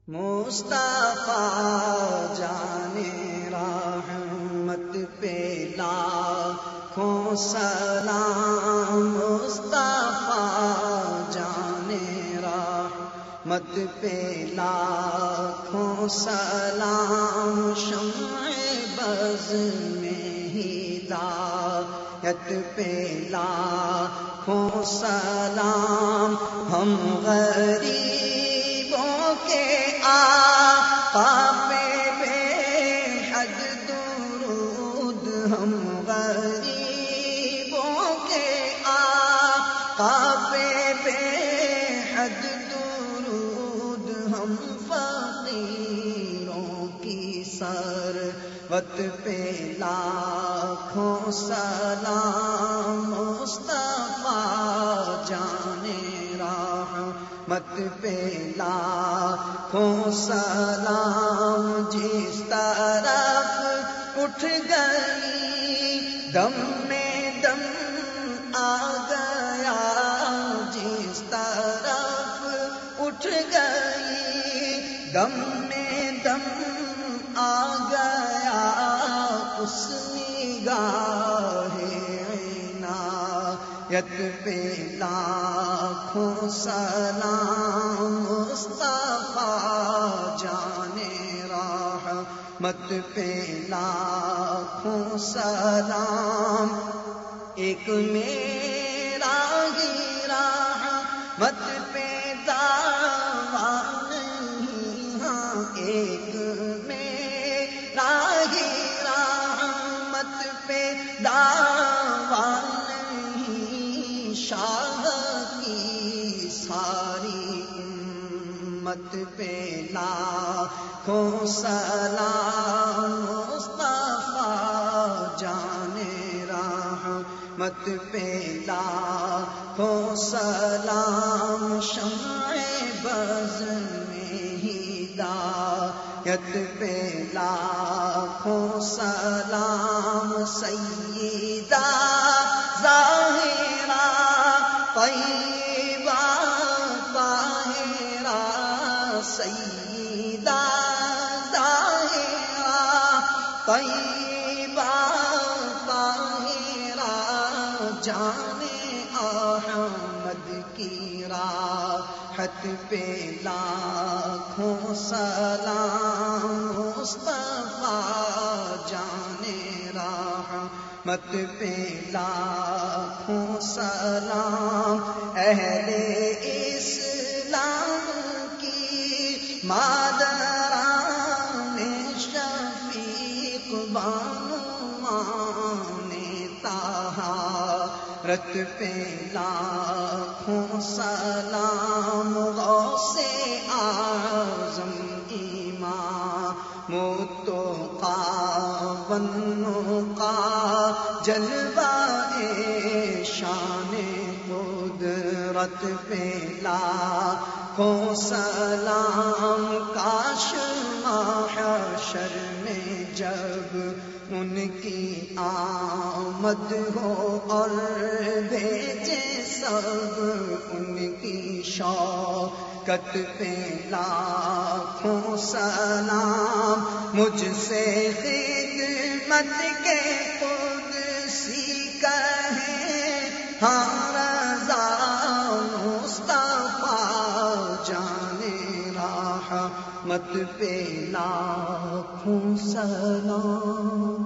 مصطفیٰ جانے رحمت پہ لاکھوں سلام، مصطفیٰ جانے رحمت پہ لاکھوں سلام، شمع بز میں ہدایت پہ لاکھوں سلام، ہم غریبوں کے آقا پہ بے حد درود، ہم غریبوں کے آقا پہ بے حد درود، ہم فقیروں کی ثروت پہ لاکھوں سلام، مصطفیٰ جانے رحمت پہ لاکھوں سلام، جس طرف اٹھ گئی دم میں دم آ گیا، جس طرف اٹھ گئی دم میں دم آ گیا، اس نگاہ عنایت پہ لاکھوں سلام، مصطفیٰ جانے رحمت پہ لاکھوں سلام، ایک میرا ہی رحمت پہ دعویٰ نہیں، ہاں ایک میرا ہی رحمت پہ دعویٰ نہیں، شاہ کی ساری امت پہ لاکھوں سلام، مصطفیٰ جانے رحمت پہ لاکھوں سلام، شمع بز میں ہدایت پہ لاکھوں سلام، سیدہ ظاہرہ طیبہ طاہرہ، سیدہ ظاہرہ طیبہ طاہرہ، جانے احمد کی راحت پہ لاکھوں سلام، مصطفیٰ جانے رحمت پہ لاکھوں سلام، اہل اسلام کی مادران شفیق بانوان طہارت پہ لاکھوں سلام، غوث اعظم امام التقیٰ والنقیٰ، جلوہ شان قدرت پہ لاکھوں سلام، کاش محشر میں جب ان کی آمد ہو اور بھیجے سب ان کی شوکت پہ لاکھوں سلام، مجھ سے خدمت کے قدسی کہیں ہاں رضا، مصطفیٰ جانے رحمت پہ لاکھوں سلام۔